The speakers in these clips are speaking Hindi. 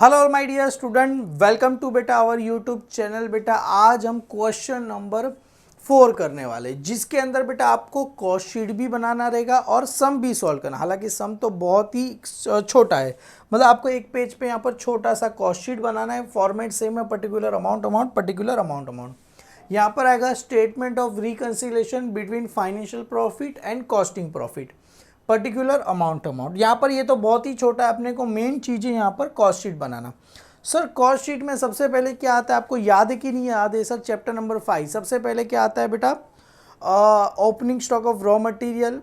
Hello my dear student, welcome to बेटा आवर यूट्यूब चैनल। बेटा आज हम क्वेश्चन नंबर 4 करने वाले, जिसके अंदर बेटा आपको कॉस्ट शीट भी बनाना रहेगा और सम भी सॉल्व करना। हालांकि सम तो बहुत ही छोटा है, मतलब आपको एक पेज पे यहाँ पर छोटा सा कॉस्ट शीट बनाना है। फॉर्मेट सेम है, पर्टिकुलर अमाउंट पर्टिकुलर अमाउंट। यहाँ पर आएगा statement of reconciliation between financial profit and costing profit, particular amount. यहाँ पर ये तो बहुत ही छोटा है, अपने को मेन चीज़ें यहाँ पर कॉस्ट शीट बनाना। सर कॉस्ट शीट में सबसे पहले क्या आता है, आपको याद है कि नहीं याद है? सर चैप्टर नंबर 5 सबसे पहले क्या आता है बेटा? Opening stock of raw material,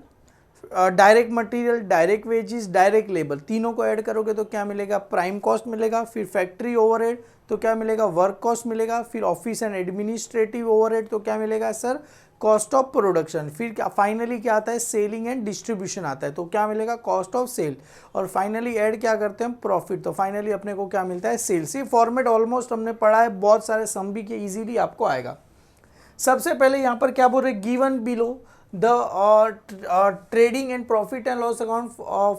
direct material, direct wages, direct labour, तीनों को ऐड करोगे तो क्या मिलेगा? प्राइम कॉस्ट मिलेगा। फिर फैक्ट्री ओवरहेड तो क्या मिलेगा? वर्क कॉस्ट मिलेगा। फिर ऑफिस एंड एडमिनिस्ट्रेटिव ओवरहेड तो क्या मिलेगा सर? Cost of production. फिर क्या फाइनली क्या आता है? सेलिंग एंड डिस्ट्रीब्यूशन आता है, तो क्या मिलेगा? Cost of sale. और फाइनली ऐड क्या करते हैं? प्रॉफिट। तो फाइनली अपने को क्या मिलता है? सेल्स। ये फॉर्मेट ऑलमोस्ट हमने पढ़ा है, बहुत सारे सम भी के इजीली आपको आएगा। सबसे पहले यहाँ पर क्या बोल रहे? Given below the trading and profit and loss account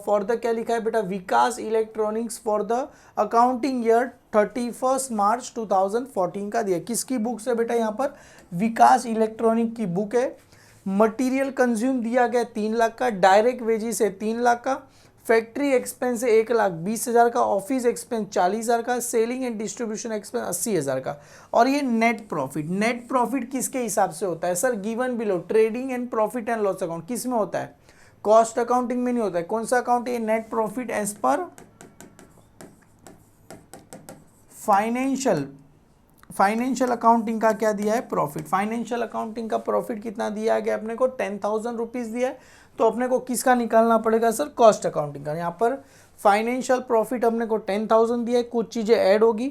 for the, क्या लिखा है बेटा? Vikas electronics for the accounting year 31 March 2014 का दिया। किसकी बुक से बेटा? यहाँ पर विकास इलेक्ट्रॉनिक की बुक है। मटेरियल कंज्यूम दिया गया 3 लाख का, डायरेक्ट वेजेस है 3 लाख का, फैक्ट्री एक्सपेंस है 1,20,000 का, ऑफिस एक्सपेंस 40,000 का, सेलिंग एंड डिस्ट्रीब्यूशन एक्सपेंस 80,000 का। और ये नेट प्रॉफिट। नेट प्रॉफिट किसके हिसाब से होता है sir? Given below trading and profit and loss account. किस में होता है? कॉस्ट अकाउंटिंग में नहीं होता है। कौन सा अकाउंट है? Net profit as per financial accounting का क्या दिया है? प्रॉफिट। फाइनेंशियल अकाउंटिंग का प्रॉफिट कितना दिया गया अपने को? 10,000 रुपीज दिया है। तो अपने को किसका निकालना पड़ेगा सर? कॉस्ट अकाउंटिंग का। यहाँ पर फाइनेंशियल प्रॉफिट अपने को 10,000 दिया है, कुछ चीज़ें ऐड होगी,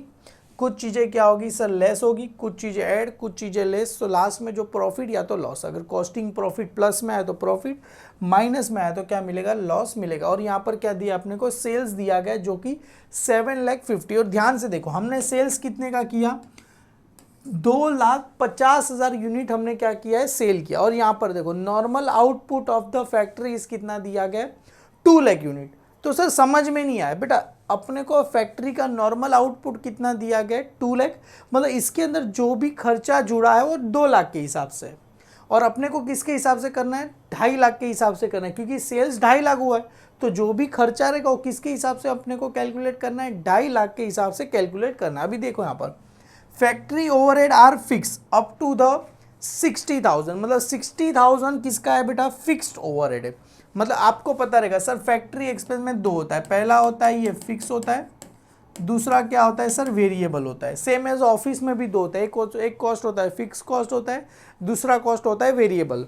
कुछ चीज़ें क्या होगी सर? लेस होगी। कुछ चीज़ें ऐड, कुछ चीज़ें लेस। तो लास्ट में जो प्रॉफिट या तो लॉस, अगर कॉस्टिंग प्रॉफिट प्लस में आए तो प्रॉफिट, माइनस में आए तो क्या मिलेगा? लॉस मिलेगा। और यहाँ पर क्या दिया अपने को? सेल्स दिया गया जो कि 7,50,000। और ध्यान से देखो, हमने सेल्स कितने का किया? 2,50,000 यूनिट हमने क्या किया है? सेल किया। और यहाँ पर देखो normal output of the factory कितना दिया गया? 2 लाख यूनिट। तो सर समझ में नहीं आया बेटा, अपने को फैक्ट्री का नॉर्मल आउटपुट कितना दिया गया? 2 लाख। मतलब इसके अंदर जो भी खर्चा जुड़ा है वो 2 लाख के हिसाब से। और अपने को किसके हिसाब से करना है? 2.5 लाख के हिसाब से करना है, क्योंकि सेल्स 2.5 लाख हुआ है। तो जो भी खर्चा रहेगा वो किसके हिसाब से अपने को कैलकुलेट करना है? 2.5 लाख के हिसाब से कैलकुलेट करना है। अभी देखो यहाँ पर factory overhead are fix up to the 60,000। मतलब 60,000 किसका है बेटा? फिक्स्ड ओवरहेड है। मतलब आपको पता रहेगा सर फैक्ट्री एक्सपेंस में 2 होता है। पहला होता है ये फिक्स होता है, दूसरा क्या होता है सर? वेरिएबल होता है। सेम एज ऑफिस में भी 2 होता है, एक कॉस्ट होता है फिक्स कॉस्ट होता है, दूसरा कॉस्ट होता है वेरिएबल।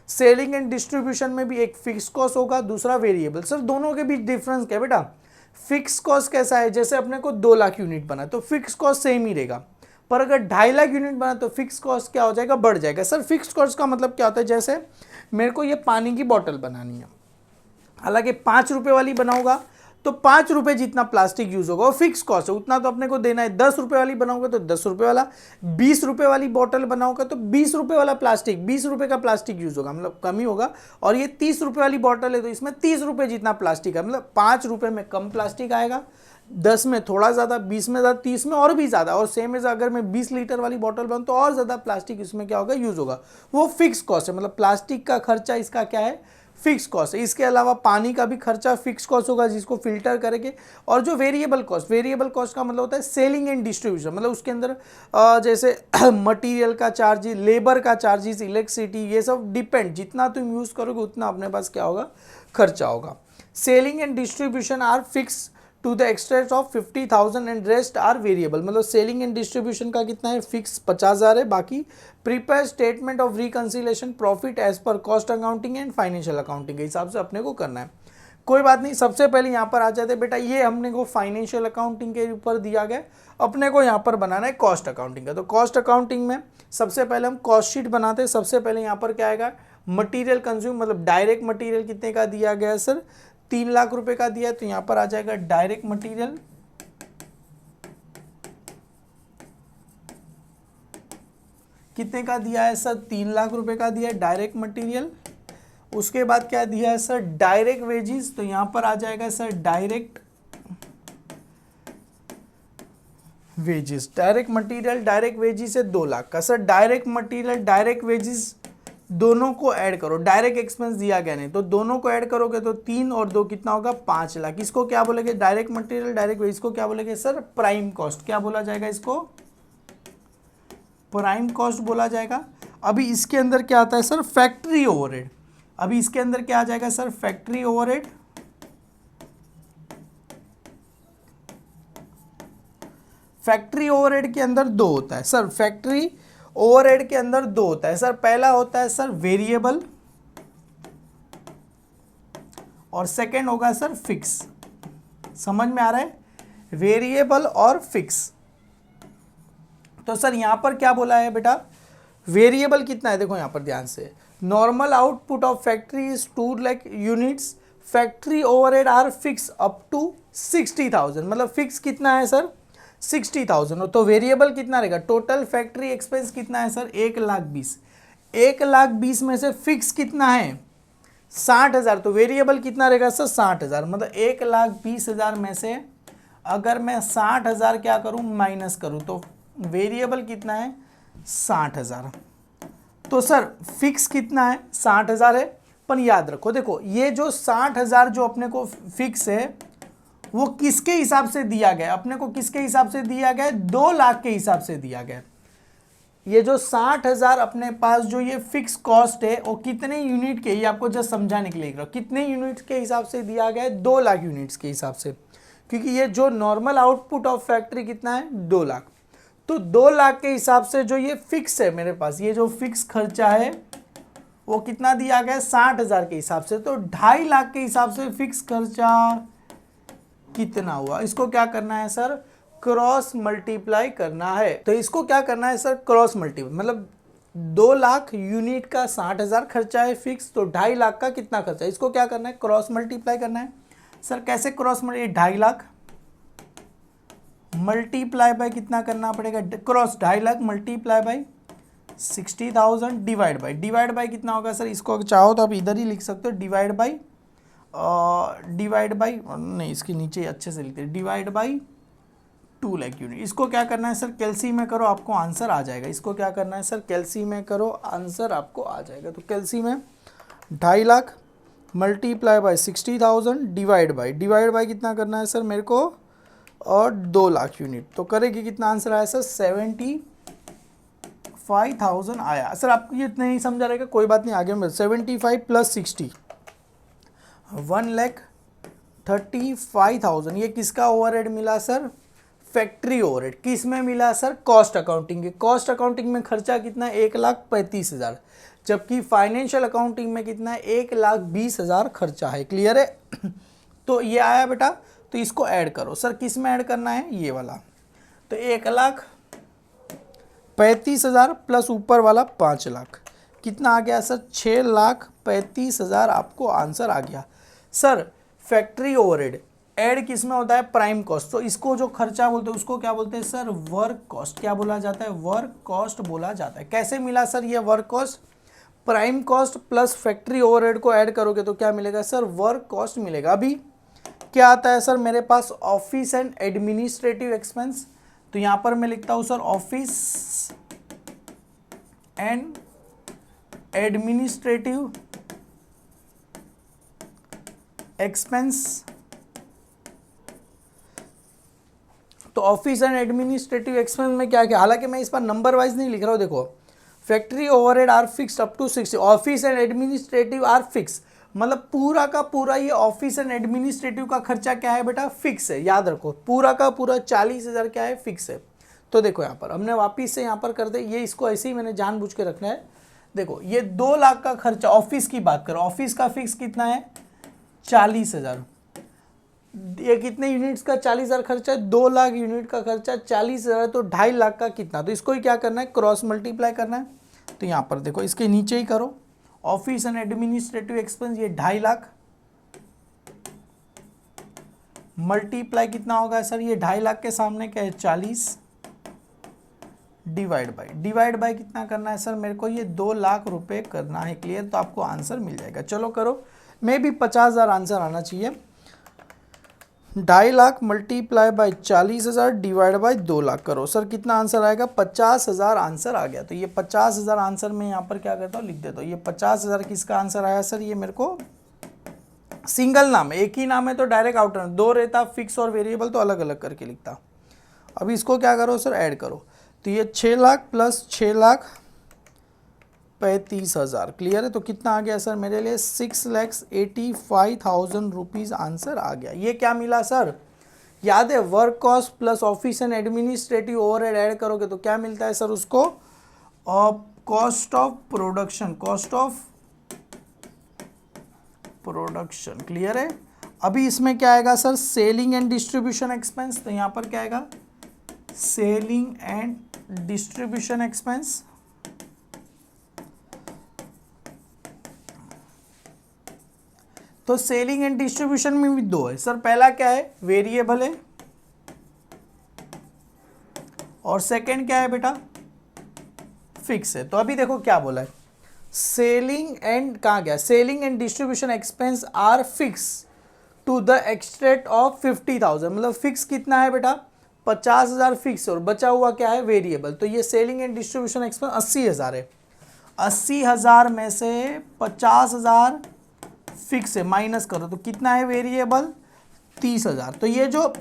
सेलिंग एंड डिस्ट्रीब्यूशन में भी एक फिक्स कॉस्ट होगा, दूसरा वेरिएबल। सर दोनों के बीच डिफरेंस क्या है बेटा? फिक्स कॉस्ट कैसा है? जैसे अपने को 2 लाख यूनिट बना तो फिक्स कॉस्ट सेम ही रहेगा, पर अगर 2.5 लाख यूनिट बना तो फिक्स कॉस्ट क्या हो जाएगा? बढ़ जाएगा। सर फिक्स कॉस्ट का मतलब क्या होता है? जैसे मेरे को ये पानी की बोतल बनानी है, हालांकि 5 रुपए वाली बनाऊंगा तो 5 रुपए जितना प्लास्टिक यूज होगा वो फिक्स कॉस्ट है, उतना तो अपने को देना है। 10 रुपए वाली बनाऊंगा तो 10 रुपए वाला, 20 रुपए वाली बोतल बनाऊंगा तो 20 रुपए वाला प्लास्टिक, 20 रुपए का प्लास्टिक यूज होगा, मतलब कम ही होगा। और ये 30 रुपए वाली बोतल है तो इसमें 30 रुपए जितना प्लास्टिक है, मतलब 5 रुपए में कम प्लास्टिक आएगा, 10 में थोड़ा ज़्यादा, 20 में ज़्यादा, 30 में और भी ज़्यादा। और सेम एज अगर मैं 20 लीटर वाली बोतल बनाऊँ तो और ज़्यादा प्लास्टिक इसमें क्या होगा? यूज़ होगा। वो फिक्स कॉस्ट है, मतलब प्लास्टिक का खर्चा इसका क्या है? फिक्स कॉस्ट है। इसके अलावा पानी का भी खर्चा फिक्स कॉस्ट होगा जिसको फिल्टर करेंगे। और जो वेरिएबल कॉस्ट का मतलब होता है सेलिंग एंड डिस्ट्रीब्यूशन, मतलब उसके अंदर जैसे मटेरियल का चार्जेस, लेबर का चार्जेस, इलेक्ट्रिसिटी, ये सब डिपेंड, जितना तुम यूज़ करोगे उतना अपने पास क्या होगा? खर्चा होगा। Selling and distribution are fix to the extent of 50,000 and rest are variable. मतलब सेलिंग एंड डिस्ट्रीब्यूशन का कितना है? फिक्स 50,000 है। बाकी prepare statement of reconciliation profit as per cost accounting and financial accounting के हिसाब से अपने को करना है। कोई बात नहीं, सबसे पहले यहाँ पर आ जाते बेटा, ये हमने को फाइनेंशियल अकाउंटिंग के ऊपर दिया गया, अपने को यहाँ पर बनाना है कॉस्ट अकाउंटिंग का। तो कॉस्ट अकाउंटिंग में सबसे पहले हम कॉस्ट शीट बनाते हैं। सबसे पहले यहाँ पर क्या आएगा? मटीरियल कंज्यूम, मतलब डायरेक्ट मटीरियल कितने का दिया गया सर? 3 लाख रुपए का दिया है, तो यहां पर आ जाएगा डायरेक्ट मटेरियल कितने का दिया है सर? 3 लाख रुपए का दिया है डायरेक्ट मटेरियल। उसके बाद क्या दिया है सर? डायरेक्ट वेजेस, तो यहां पर आ जाएगा sir direct wages, direct material direct wages है 2 लाख का। Sir direct material direct wages दोनों को ऐड करो, डायरेक्ट एक्सपेंस दिया गया नहीं तो दोनों को ऐड करोगे तो 3 और 2 कितना होगा 5 लाख। इसको क्या बोलेंगे, डायरेक्ट मटेरियल डायरेक्ट वेजेस को क्या बोलेंगे सर, प्राइम कॉस्ट। क्या बोला जाएगा इसको, प्राइम कॉस्ट बोला जाएगा। अभी इसके अंदर क्या आता है सर, फैक्ट्री ओवरहेड। अभी इसके अंदर क्या आ जाएगा sir, factory overhead. Factory overhead के अंदर 2 होता है सर, फैक्ट्री ओवरहेड के अंदर 2 होता है सर। पहला होता है सर वेरिएबल और सेकंड होगा सर फिक्स। समझ में आ रहा है, वेरिएबल और फिक्स। तो सर यहां पर क्या बोला है बेटा, वेरिएबल कितना है, देखो यहां पर ध्यान से, normal output of factory is 2 lakh units, factory overhead are fix up to 60,000। मतलब फिक्स कितना है सर 60,000। तो वेरिएबल कितना रहेगा, टोटल फैक्ट्री एक्सपेंस कितना है सर 1,20,000। 1,20,000 में से फिक्स कितना है 60,000, तो वेरिएबल कितना रहेगा सर 60,000। मतलब 1,20,000 में से अगर मैं 60,000 क्या करूं माइनस करूं तो वेरिएबल कितना है 60,000। तो सर फिक्स कितना है 60,000 है। पर याद रखो देखो ये जो 60,000 जो अपने को फिक्स है वो किसके हिसाब से दिया गया, अपने को किसके हिसाब से दिया गया, 2 लाख के हिसाब से दिया गया। ये जो 60,000 अपने पास जो ये फिक्स कॉस्ट है वो कितने यूनिट के, ये आपको जस्ट समझाने के लिए लिख रहा हूं, कितने यूनिट्स के हिसाब से दिया गया है 2 लाख यूनिट्स के हिसाब से। क्योंकि ये जो नॉर्मल आउटपुट ऑफ फैक्ट्री कितना है 2 लाख। तो 2 लाख के हिसाब से जो ये फिक्स है मेरे पास, ये जो फिक्स खर्चा है वो कितना दिया गया है 60,000 के हिसाब से। तो 2.5 लाख के हिसाब से फिक्स खर्चा कितना हुआ, इसको क्या करना है सर क्रॉस मल्टीप्लाई करना है। तो इसको क्या करना है सर क्रॉस मल्टीप्लाई, मतलब 2 लाख यूनिट का 60,000 खर्चा है फिक्स, तो 2.5 लाख का कितना खर्चा है, इसको क्या करना है क्रॉस मल्टीप्लाई करना है। सर कैसे cross multiply, 2.5 lakh multiply by कितना करना पड़ेगा, cross 2.5 lakh multiply by 60,000 divide by कितना होगा सर, इसको चाहो तो आप इधर ही लिख सकते हो, डिवाइड बाय नहीं इसके नीचे अच्छे से लिखते हैं, डिवाइड बाय 2 लाख यूनिट। इसको क्या करना है सर कैलसी में करो आपको आंसर आ जाएगा। इसको क्या करना है सर कैलसी में करो आंसर आपको आ जाएगा। तो कैलसी में 2.5 lakh multiply by 60,000 divide by कितना करना है सर मेरे को, और 2 लाख यूनिट। तो करेगी कितना आंसर आया सर 75,000 आया। सर आपको ये इतना नहीं समझा रहेगा कोई बात नहीं, आगे में 75 प्लस 60 1,35,000। ये किसका ओवरहेड मिला सर, फैक्ट्री ओवरहेड। किस में मिला सर, कॉस्ट अकाउंटिंग के। कॉस्ट अकाउंटिंग में खर्चा कितना है 1,35,000, जबकि फाइनेंशियल अकाउंटिंग में कितना है 1,20,000 खर्चा है। क्लियर है तो ये आया बेटा, तो इसको ऐड करो। सर किस में ऐड करना है, ये वाला। तो 1,35,000 प्लस ऊपर वाला 5 लाख कितना आ गया सर 6,35,000 आपको आंसर आ गया। सर फैक्ट्री ओवरहेड ऐड किस में होता है, प्राइम कॉस्ट। तो इसको जो खर्चा बोलते हैं उसको क्या बोलते हैं सर, वर्क कॉस्ट। क्या बोला जाता है, वर्क कॉस्ट बोला जाता है। कैसे मिला सर ये work cost, prime cost plus factory overhead को ऐड करोगे तो क्या मिलेगा सर, वर्क कॉस्ट मिलेगा। अभी क्या आता है सर मेरे पास, ऑफिस एंड एडमिनिस्ट्रेटिव एक्सपेंस। तो यहां पर मैं लिखता हूं sir office and administrative expense. तो ऑफिस एंड एडमिनिस्ट्रेटिव एक्सपेंस में क्या क्या, हालांकि मैं इस पर नंबर वाइज नहीं लिख रहा हूं। देखो factory overhead are fixed up to 60, office and administrative are fix, मतलब पूरा का पूरा ये ऑफिस एंड एडमिनिस्ट्रेटिव का खर्चा क्या है बेटा, फिक्स है। याद रखो पूरा का पूरा 40,000 क्या है, फिक्स है। तो देखो यहाँ पर हमने वापिस से यहाँ पर कर दे, ये इसको ऐसे ही मैंने जानबूझ के रखना है। देखो ये 2 लाख का खर्चा, ऑफिस की बात करो, ऑफिस का फिक्स कितना है 40,000। ये कितने यूनिट्स का 40,000 खर्चा है, 2 लाख यूनिट का खर्चा 40,000, तो 2.5 लाख का कितना। तो इसको ही क्या करना है, क्रॉस मल्टीप्लाई करना है। तो यहाँ पर देखो इसके नीचे ही करो, ऑफिस एंड एडमिनिस्ट्रेटिव एक्सपेंस ये 2.5 लाख मल्टीप्लाई कितना होगा सर, ये 2.5 लाख के सामने क्या है 40, डिवाइड बाय कितना करना है सर मेरे को, ये 2 लाख रुपए करना है। क्लियर, तो आपको आंसर मिल जाएगा। चलो करो, मे भी 50,000 आंसर आना चाहिए। 2.5 lakh multiply by 40,000 divide by 2 lakh करो। सर कितना आंसर आएगा? 50,000 आंसर आ गया। तो ये 50,000 आंसर में यहाँ पर क्या करता हूँ, लिख देता हूँ। ये 50,000 किसका आंसर आया सर? ये मेरे को सिंगल नाम है, एक ही नाम है तो डायरेक्ट आउटर, दो रहता फिक्स और वेरिएबल तो अलग अलग करके लिखता। अब इसको क्या करो सर, ऐड करो। तो ये 6 लाख प्लस 6,35,000 क्लियर है। तो कितना आ गया सर मेरे लिए? 6,85,000 रुपीज़ आंसर आ गया। ये क्या मिला सर? याद है, work cost plus office and administrative overhead add करोगे तो क्या मिलता है सर उसको? Cost of production, cost of production. Clear है। अभी इसमें क्या आएगा sir? Selling and distribution expense. तो यहाँ पर क्या आएगा? Selling and distribution expense. तो सेलिंग एंड डिस्ट्रीब्यूशन में भी दो है सर। पहला क्या है? वेरिएबल है, और सेकंड क्या है बेटा? फिक्स है। तो अभी देखो क्या बोला है, सेलिंग एंड, कहाँ गया? Selling and distribution expense are fix to the extent of 50,000। मतलब फिक्स कितना है बेटा? 50,000 फिक्स, और बचा हुआ क्या है? वेरिएबल। तो ये सेलिंग एंड डिस्ट्रीब्यूशन एक्सपेंस 80,000 है। 80,000 में से 50,000 फिक्स है, माइनस करो तो कितना है वेरिएबल? 30,000। तो ये जो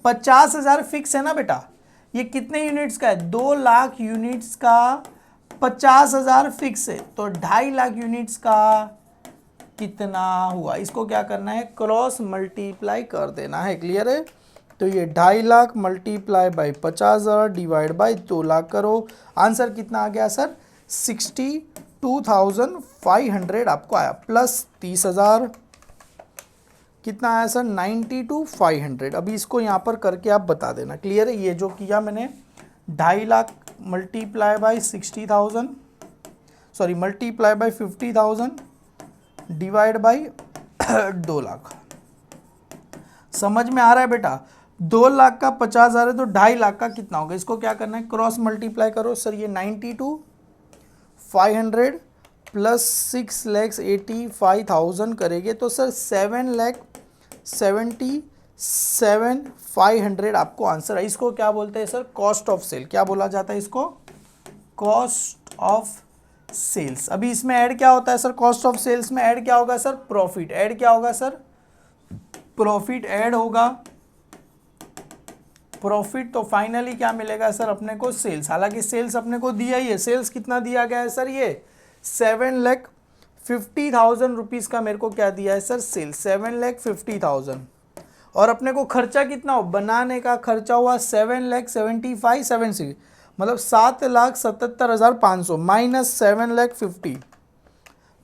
50,000 फिक्स है ना बेटा, ये कितने यूनिट्स का है? 2 लाख यूनिट्स का 50,000 फिक्स है, तो 2.5 लाख यूनिट्स का कितना हुआ? इसको क्या करना है? क्रॉस मल्टीप्लाई कर देना है। क्लियर है। तो ये 2.5 lakh multiply by 50,000 divide by 2 lakh करो। आंसर कितना आ गया सर? 62,500 आपको आया, प्लस 30,000 कितना आया सर? 92,500। अभी इसको यहाँ पर करके आप बता देना। क्लियर है। ये जो किया मैंने, 2.5 lakh multiply by 60,000, sorry multiply by 50,000 divide by 2 lakh. समझ में आ रहा है बेटा? 2 लाख का 50,000 है तो 2.5 लाख का कितना होगा? इसको क्या करना है? क्रॉस मल्टीप्लाई करो सर। ये 92,500 प्लस 6,85,000 करेंगे तो सर 7,77,500 आपको आंसर है। इसको क्या बोलते हैं सर? Cost of cell. क्या बोला जाता है इसको? Cost of sales. अभी इसमें ऐड क्या होता है सर? कॉस्ट ऑफ सेल्स में ऐड क्या होगा सर? प्रॉफिट। ऐड क्या होगा सर? प्रॉफिट ऐड होगा। प्रॉफिट तो फाइनली क्या मिलेगा सर अपने को? सेल्स। हालांकि सेल्स अपने को दिया ही है। सेल्स कितना दिया गया है सर? ये 7,50,000 रुपीज़ का मेरे को क्या दिया है सर? सेल्स 7,50,000। और अपने को खर्चा कितना हो? बनाने का खर्चा हुआ 7,75,760, मतलब 7,77,500 माइनस 7,50,000।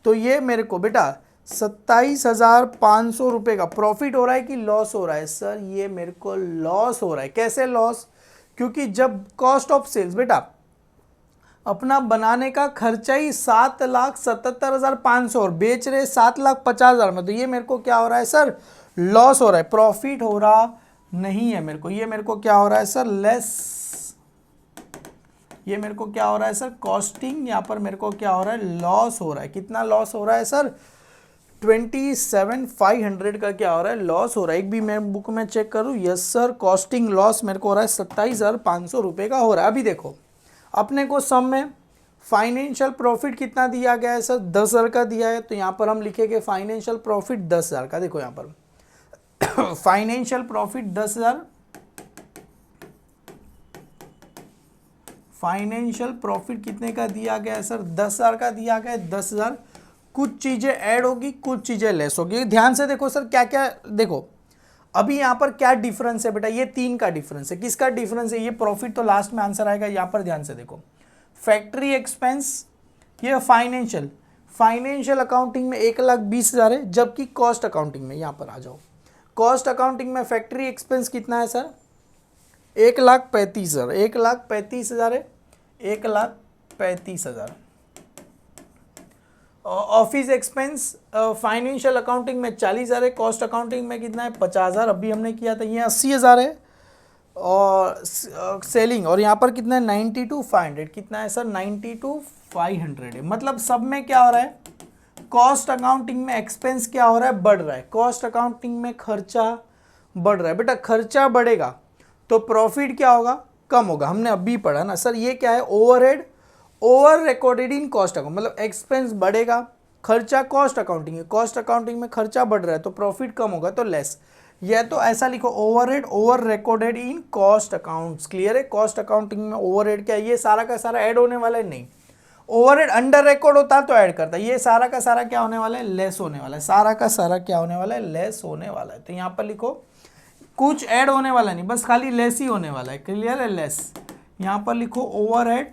तो ये मेरे को बेटा 27,500 रुपये का प्रॉफिट हो रहा है कि लॉस हो रहा है सर? ये मेरे को लॉस हो रहा है। कैसे लॉस? क्योंकि जब कॉस्ट ऑफ सेल्स बेटा अपना बनाने का खर्चा ही 7,77,500 और बेच रहे 7,50,000 में, तो ये मेरे को क्या हो रहा है सर? लॉस हो रहा है। प्रॉफिट हो रहा नहीं है मेरे को। ये मेरे को क्या हो रहा है सर? लेस। ये मेरे को क्या हो रहा है सर? कॉस्टिंग। यहाँ पर मेरे को क्या हो रहा है? लॉस हो रहा है। कितना लॉस हो रहा है सर? 27,500 का क्या हो रहा है? लॉस हो रहा है। एक भी मैं बुक में चेक करूँ, यस सर, कॉस्टिंग लॉस मेरे को हो रहा है 27,500 रुपये का हो रहा है। अभी देखो अपने को सम में फाइनेंशियल प्रॉफिट कितना दिया गया है सर? 10,000 का दिया है। तो यहाँ पर हम लिखेंगे फाइनेंशियल प्रॉफिट 10,000 का। देखो यहाँ पर फाइनेंशियल प्रॉफिट 10,000, फाइनेंशियल प्रॉफिट कितने का दिया गया है सर? 10,000 का दिया गया है। 10,000, कुछ चीजें ऐड होगी, कुछ चीजें लेस होगी। ध्यान से देखो सर क्या क्या। देखो अभी यहाँ पर क्या डिफरेंस है बेटा? ये 3 का डिफरेंस है। किसका डिफरेंस है? ये प्रॉफिट तो लास्ट में आंसर आएगा। यहाँ पर ध्यान से देखो, फैक्ट्री एक्सपेंस, ये फाइनेंशियल, फाइनेंशियल अकाउंटिंग में 1,20,000 है, जबकि कॉस्ट अकाउंटिंग में, यहाँ पर आ जाओ, कॉस्ट अकाउंटिंग में फैक्ट्री एक्सपेंस कितना है सर? 1,35,000। 1,35,000 है, 1,35,000। ऑफिस एक्सपेंस फाइनेंशियल अकाउंटिंग में 40,000 है, कॉस्ट अकाउंटिंग में कितना है? 50,000। अभी हमने किया था, ये 80,000 है। और सेलिंग, और यहाँ पर कितना है? 92,500। कितना है सर? 92,500 है। मतलब सब में क्या हो रहा है? कॉस्ट अकाउंटिंग में एक्सपेंस क्या हो रहा है? बढ़ रहा है। कॉस्ट अकाउंटिंग में खर्चा बढ़ रहा है। बेटा खर्चा बढ़ेगा तो प्रॉफिट क्या होगा, कम होगा। हमने अभी पढ़ा ना सर, ये क्या है, overhead over recorded in cost account, मतलब एक्सपेंस बढ़ेगा, खर्चा कॉस्ट अकाउंटिंग है, कॉस्ट अकाउंटिंग में खर्चा बढ़ रहा है तो प्रॉफिट कम होगा तो लेस। या तो ऐसा लिखो overhead over recorded in cost accounts. Clear है, कॉस्ट अकाउंटिंग में ओवरहेड क्या है, ये सारा का सारा ऐड होने वाला है, नहीं ओवरहेड अंडर रिकॉर्ड होता तो ऐड करता, ये सारा का सारा क्या होने वाला है, लेस होने वाला है, सारा का सारा क्या होने वाला है, लेस होने वाला है। तो यहाँ पर लिखो कुछ ऐड होने वाला नहीं, बस खाली लेस ही होने वाला है। क्लियर है, लेस। यहाँ पर लिखो ओवरहेड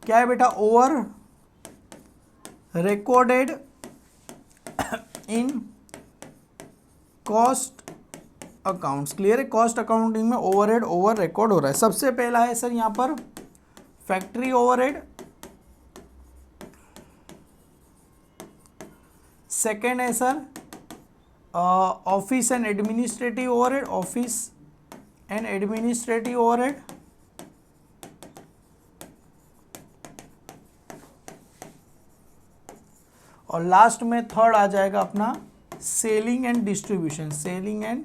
क्या है बेटा, over recorded in cost accounts. Clear है, कॉस्ट अकाउंटिंग में ओवरहेड ओवर रिकॉर्ड हो रहा है। सबसे पहला है सर यहाँ पर फैक्ट्री ओवरहेड, सेकेंड है sir office and administrative overhead, office and administrative overhead, और लास्ट में थर्ड आ जाएगा अपना selling and distribution, selling and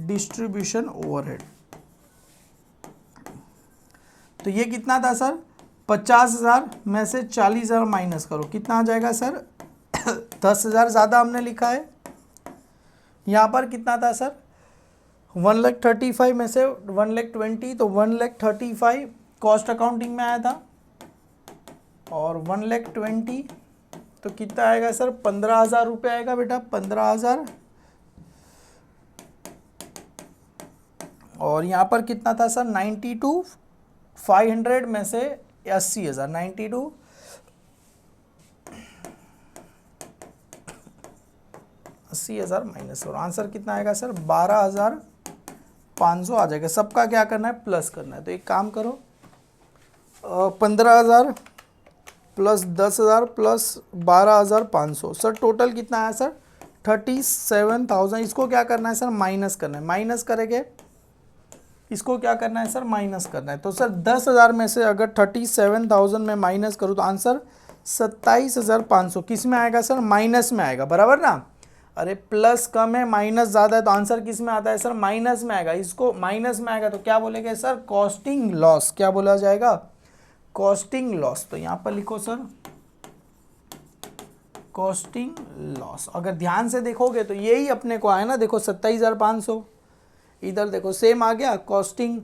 distribution overhead. तो ये कितना था सर, 50,000 में से 40,000 माइनस करो, कितना आ जाएगा सर 10,000 ज़्यादा हमने लिखा है। यहाँ पर कितना था सर 1,35,000 में से 1,20,000, तो 1,35,000 कॉस्ट अकाउंटिंग में आया था, और 1,20,000 तो कितना आएगा सर 15,000 रुपये आएगा बेटा, 15,000। और यहाँ पर कितना था सर 92,500 में से 80,000, 80,000 माइनस, और आंसर कितना आएगा सर 12,500 आ जाएगा। सबका क्या करना है, प्लस करना है। तो एक काम करो 15,000 प्लस 10,000 प्लस 12,500, सर टोटल कितना आया सर 37,000। इसको क्या करना है सर, माइनस करना है, माइनस करेंगे, इसको क्या करना है सर, माइनस करना है। तो सर 10,000 में से अगर 37,000 में माइनस करूँ तो आंसर 27,500 किस में आएगा सर, माइनस में आएगा, बराबर ना। अरे प्लस कम है माइनस ज़्यादा है तो आंसर किस में आता है सर, माइनस में आएगा। इसको माइनस में आएगा तो क्या बोलेंगे सर, कॉस्टिंग लॉस, क्या बोला जाएगा, कॉस्टिंग लॉस। तो यहाँ पर लिखो सर कॉस्टिंग लॉस। अगर ध्यान से देखोगे तो यही अपने को आया ना, देखो 27,500, इधर देखो सेम आ गया, कॉस्टिंग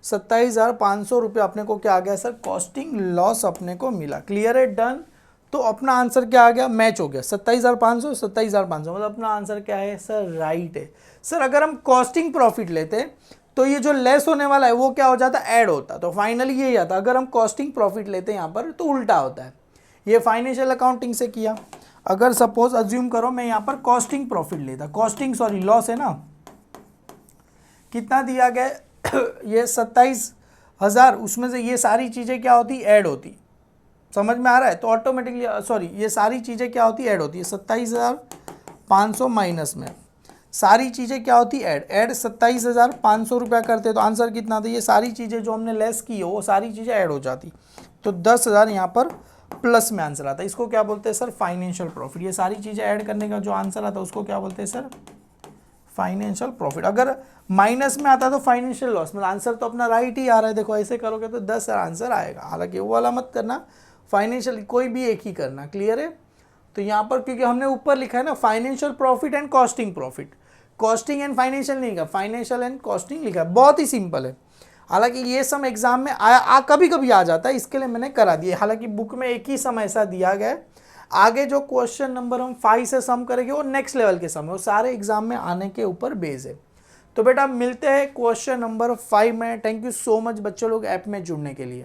27,500 रुपये अपने को क्या आ गया सर, कॉस्टिंग लॉस अपने को मिला। क्लियर है, डन। तो अपना आंसर क्या आ गया, मैच हो गया, 27,500 27,500, मतलब अपना आंसर क्या है सर, राइट है। सर अगर हम कॉस्टिंग प्रॉफिट लेते तो ये जो लेस होने वाला है वो क्या हो जाता, ऐड होता, तो फाइनली यही आता। अगर हम कॉस्टिंग प्रॉफिट लेते हैं यहाँ पर तो उल्टा होता है। ये फाइनेंशियल अकाउंटिंग से किया। अगर सपोज अज्यूम करो मैं यहाँ पर कॉस्टिंग प्रॉफिट लेता, कॉस्टिंग सॉरी लॉस है ना, कितना दिया गया ये 27,000, उसमें से ये सारी चीज़ें क्या होती, ऐड होती, समझ में आ रहा है। तो ऑटोमेटिकली सॉरी ये सारी चीज़ें क्या होती, ऐड होती है। 27,500 माइनस में सारी चीज़ें क्या होती, ऐड 27,500 रुपया करते तो आंसर कितना था, ये सारी चीज़ें जो हमने लेस की हो वो सारी चीज़ें ऐड हो जाती, तो 10,000 यहाँ पर प्लस में आंसर आता है। इसको क्या बोलते हैं सर, फाइनेंशियल प्रॉफिट। ये सारी चीज़ें ऐड करने का जो आंसर आता है उसको क्या बोलते हैं सर, फाइनेंशियल प्रॉफिट। अगर माइनस में आता तो फाइनेंशियल लॉस, मतलब आंसर तो अपना राइट ही आ रहा है। देखो ऐसे करोगे तो 10 आंसर आएगा, हालांकि वो वाला मत करना, फाइनेंशियल कोई भी एक ही करना। क्लियर है। तो यहाँ पर क्योंकि हमने ऊपर लिखा है ना financial profit and costing profit, costing and financial नहीं लिखा, फाइनेंशियल एंड कॉस्टिंग लिखा है। बहुत ही सिंपल है। हालांकि ये सम एग्जाम में कभी कभी आ जाता है, इसके लिए मैंने करा दिया। हालांकि बुक में एक ही सम ऐसा दिया गया है। आगे जो क्वेश्चन नंबर हम 5 से सम करेंगे वो नेक्स्ट लेवल के सम है, वो सारे एग्जाम में आने के ऊपर बेस है। तो बेटा मिलते हैं क्वेश्चन नंबर 5 में। थैंक यू सो मच बच्चों लोग ऐप में जुड़ने के लिए।